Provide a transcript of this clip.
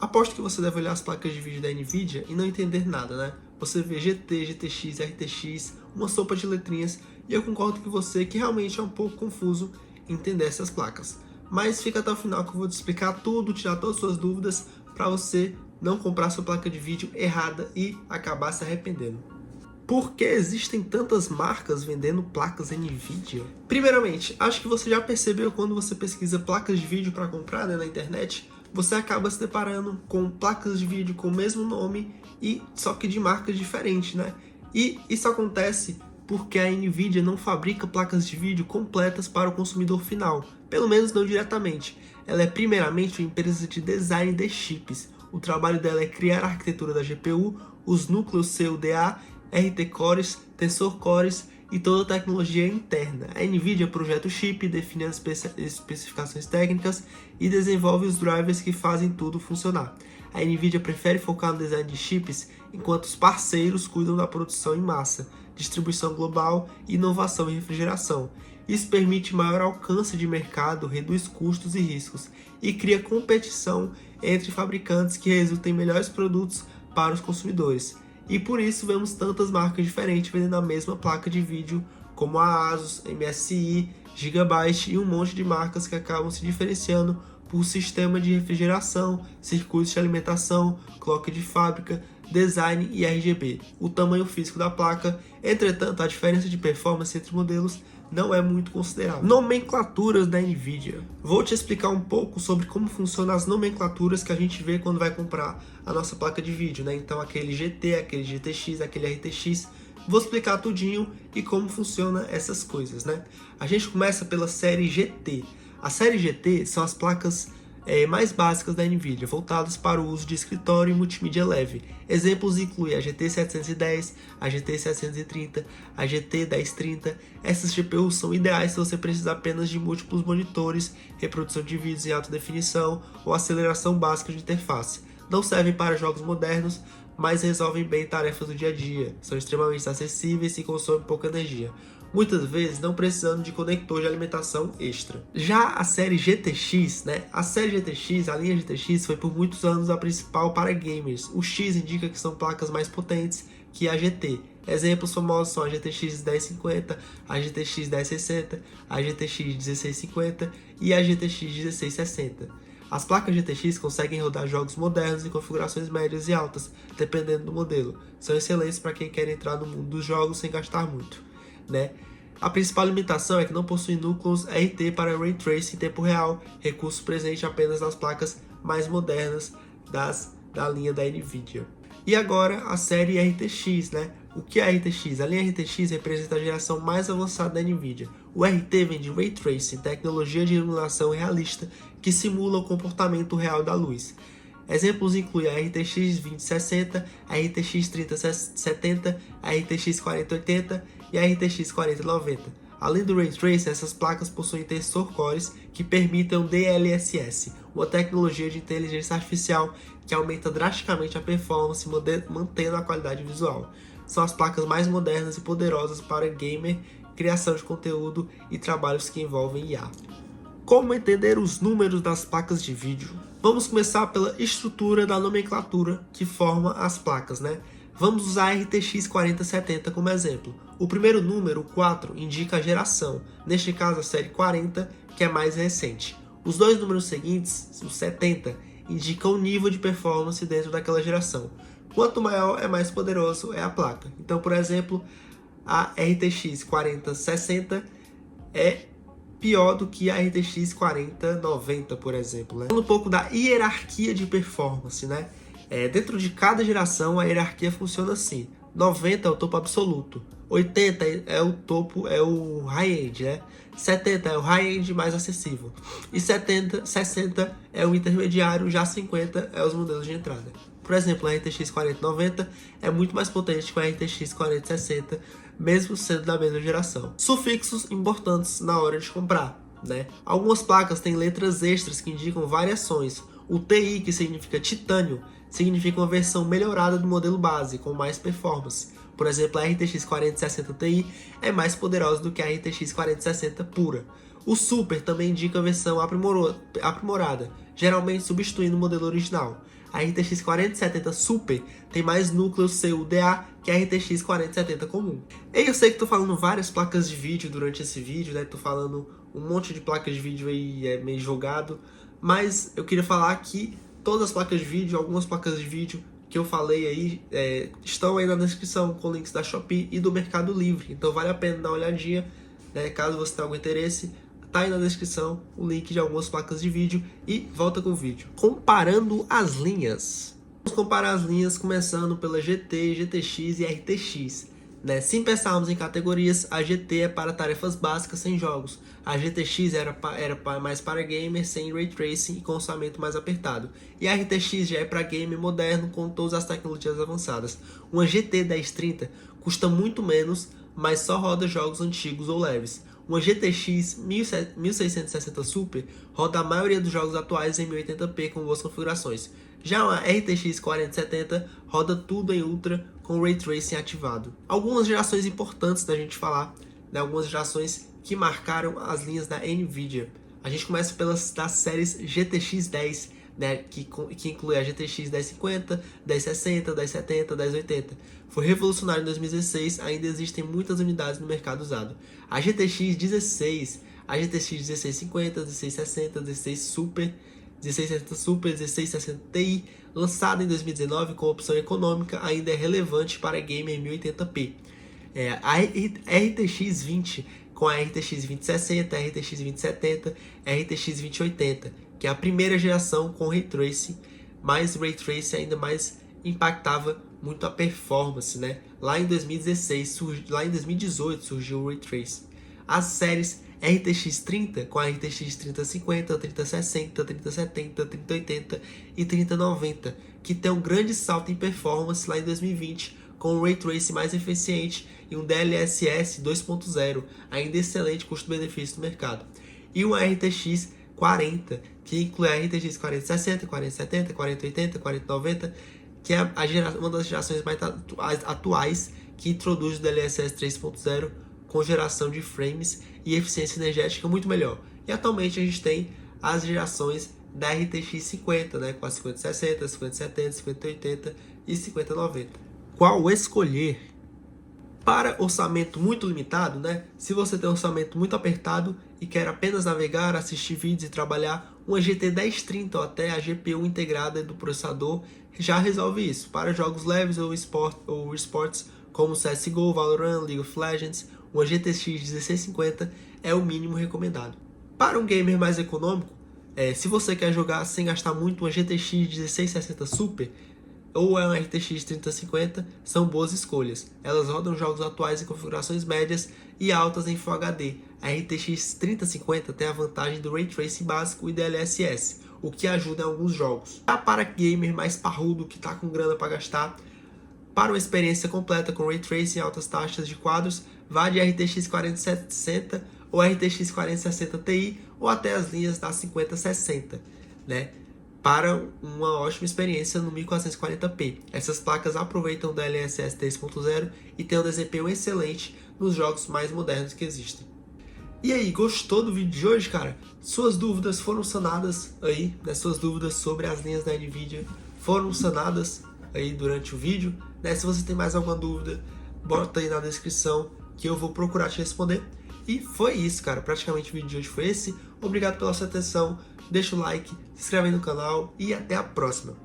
Aposto que você deve olhar as placas de vídeo da Nvidia e não entender nada, né? Você vê GT, GTX, RTX, uma sopa de letrinhas, e eu concordo com você que realmente é um pouco confuso entender essas placas. Mas fica até o final que eu vou te explicar tudo, tirar todas as suas dúvidas, para você não comprar sua placa de vídeo errada e acabar se arrependendo. Por que existem tantas marcas vendendo placas Nvidia? Primeiramente, acho que você já percebeu quando você pesquisa placas de vídeo para comprar, né, na internet, você acaba se deparando com placas de vídeo com o mesmo nome, e só que de marcas diferentes, né? E isso acontece porque a Nvidia não fabrica placas de vídeo completas para o consumidor final, pelo menos não diretamente. Ela é primeiramente uma empresa de design de chips. O trabalho dela é criar a arquitetura da GPU, os núcleos CUDA, RT Cores, Tensor Cores e toda a tecnologia interna. A Nvidia projeta o chip, define as especificações técnicas e desenvolve os drivers que fazem tudo funcionar. A Nvidia prefere focar no design de chips, enquanto os parceiros cuidam da produção em massa, distribuição global, inovação e refrigeração. Isso permite maior alcance de mercado, reduz custos e riscos e cria competição entre fabricantes que resultam em melhores produtos para os consumidores. E por isso vemos tantas marcas diferentes vendendo a mesma placa de vídeo, como a ASUS, MSI, Gigabyte e um monte de marcas que acabam se diferenciando por sistema de refrigeração, circuitos de alimentação, clock de fábrica, design e RGB, o tamanho físico da placa. Entretanto, a diferença de performance entre modelos não é muito considerável. Nomenclaturas da Nvidia. Vou te explicar um pouco sobre como funcionam as nomenclaturas que a gente vê quando vai comprar a nossa placa de vídeo, né? Então aquele GT, aquele GTX, aquele RTX. Vou explicar tudinho e como funciona essas coisas, né? A gente começa pela série GT. A série GT são as placas mais básicas da Nvidia, voltadas para o uso de escritório e multimídia leve. Exemplos incluem a GT 710, a GT 730, a GT 1030. Essas GPUs são ideais se você precisar apenas de múltiplos monitores, reprodução de vídeos em alta definição ou aceleração básica de interface. Não servem para jogos modernos, mas resolvem bem tarefas do dia a dia. São extremamente acessíveis e consomem pouca energia, muitas vezes não precisando de conector de alimentação extra. Já a série GTX, né? A linha GTX foi por muitos anos a principal para gamers. O X indica que são placas mais potentes que a GT. Exemplos famosos são a GTX 1050, a GTX 1060, a GTX 1650 e a GTX 1660. As placas GTX conseguem rodar jogos modernos em configurações médias e altas, dependendo do modelo. São excelentes para quem quer entrar no mundo dos jogos sem gastar muito, né? A principal limitação é que não possui núcleos RT para Ray Tracing em tempo real, recurso presente apenas nas placas mais modernas da linha da Nvidia. E agora a série RTX, né? O que é a RTX? A linha RTX representa a geração mais avançada da Nvidia. O RT vem de Ray Tracing, tecnologia de iluminação realista que simula o comportamento real da luz. Exemplos incluem a RTX 2060, a RTX 3070, a RTX 4080 e a RTX 4090. Além do Ray Tracing, essas placas possuem tensor cores que permitem o DLSS, uma tecnologia de inteligência artificial que aumenta drasticamente a performance, mantendo a qualidade visual. São as placas mais modernas e poderosas para gamer, criação de conteúdo e trabalhos que envolvem IA. Como entender os números das placas de vídeo? Vamos começar pela estrutura da nomenclatura que forma as placas, né? Vamos usar a RTX 4070 como exemplo. O primeiro número, o 4, indica a geração, neste caso a série 40, que é mais recente. Os dois números seguintes, o 70, indicam o nível de performance dentro daquela geração. Quanto maior é mais poderoso é a placa. Então, por exemplo, a RTX 4060 é pior do que a RTX 4090, por exemplo, né? Falando um pouco da hierarquia de performance, né? Dentro de cada geração a hierarquia funciona assim: 90 é o topo absoluto, 80 é o topo, é o high-end, né? 70 é o high-end mais acessível, e 60 é o intermediário, já 50 é os modelos de entrada. Por exemplo, a RTX 4090 é muito mais potente que a RTX 4060, mesmo sendo da mesma geração. Sufixos importantes na hora de comprar, né? Algumas placas têm letras extras que indicam variações. O TI, que significa titânio, significa uma versão melhorada do modelo base, com mais performance. Por exemplo, a RTX 4060 Ti é mais poderosa do que a RTX 4060 pura. O Super também indica a versão aprimorada, geralmente substituindo o modelo original. A RTX 4070 Super tem mais núcleos CUDA que a RTX 4070 comum. E eu sei que tô falando várias placas de vídeo durante esse vídeo, né? Tô falando um monte de placas de vídeo aí meio jogado, mas eu queria falar que todas as placas de vídeo, algumas placas de vídeo que eu falei aí, estão aí na descrição com links da Shopee e do Mercado Livre. Então vale a pena dar uma olhadinha, né? Caso você tenha algum interesse, tá aí na descrição o link de algumas placas de vídeo e volta com o vídeo. Comparando as linhas. Vamos comparar as linhas começando pela GT, GTX e RTX. Né? Se pensarmos em categorias, a GT é para tarefas básicas sem jogos. A GTX era mais para gamer, sem Ray Tracing e com orçamento mais apertado. E a RTX já é para gamer moderno com todas as tecnologias avançadas. Uma GT 1030 custa muito menos, mas só roda jogos antigos ou leves. Uma GTX 1660 Super roda a maioria dos jogos atuais em 1080p com boas configurações. Já uma RTX 4070 roda tudo em Ultra com Ray Tracing ativado. Algumas gerações importantes da gente falar, né? Algumas gerações que marcaram as linhas da Nvidia. A gente começa pelas das séries GTX 10, né? que inclui a GTX 1050, 1060, 1070, 1080. Foi revolucionário em 2016, ainda existem muitas unidades no mercado usado. A GTX 16, a GTX 1650, 1660, 16 Super, 1660 Super, 1660 Ti, lançada em 2019 com opção econômica, ainda é relevante para gamer em 1080p. A RTX 20 com a RTX 2060, RTX 2070, RTX 2080, que é a primeira geração com Ray Tracing, mas Ray Tracing ainda mais impactava muito a performance, né? Lá em 2018 surgiu o Ray Tracing. As séries RTX 30 com a RTX 3050, 3060, 3070, 3080 e 3090, que tem um grande salto em performance lá em 2020, com um Ray Tracing mais eficiente e um DLSS 2.0, ainda excelente custo-benefício no mercado. E uma RTX 40, que inclui a RTX 4060, 4070, 4080, 4090, que é uma das gerações mais atuais que introduz o DLSS 3.0 com geração de frames e eficiência energética muito melhor. E atualmente a gente tem as gerações da RTX 50, né, com a 5060, 5070, 5080 e 5090. Qual escolher? Para orçamento muito limitado, né? Se você tem um orçamento muito apertado e quer apenas navegar, assistir vídeos e trabalhar, uma GT 1030 ou até a GPU integrada do processador já resolve isso. Para jogos leves ou esportes como CSGO, Valorant, League of Legends, uma GTX 1650 é o mínimo recomendado. Para um gamer mais econômico, se você quer jogar sem gastar muito, uma GTX 1660 Super ou uma RTX 3050 são boas escolhas. Elas rodam jogos atuais em configurações médias e altas em Full HD. A RTX 3050 tem a vantagem do Ray Tracing básico e DLSS, o que ajuda em alguns jogos. Já para gamer mais parrudo que está com grana para gastar, para uma experiência completa com Ray Tracing e altas taxas de quadros, vá de RTX 4060 ou RTX 4060 Ti ou até as linhas da 5060, né? Para uma ótima experiência no 1440p. Essas placas aproveitam o DLSS 3.0 e têm um desempenho excelente nos jogos mais modernos que existem. E aí, gostou do vídeo de hoje, cara? Suas dúvidas foram sanadas aí, né? Suas dúvidas sobre as linhas da Nvidia foram sanadas aí durante o vídeo, né? Se você tem mais alguma dúvida, bota aí na descrição que eu vou procurar te responder. E foi isso, cara. Praticamente o vídeo de hoje foi esse. Obrigado pela sua atenção. Deixa o like, se inscreve aí no canal e até a próxima.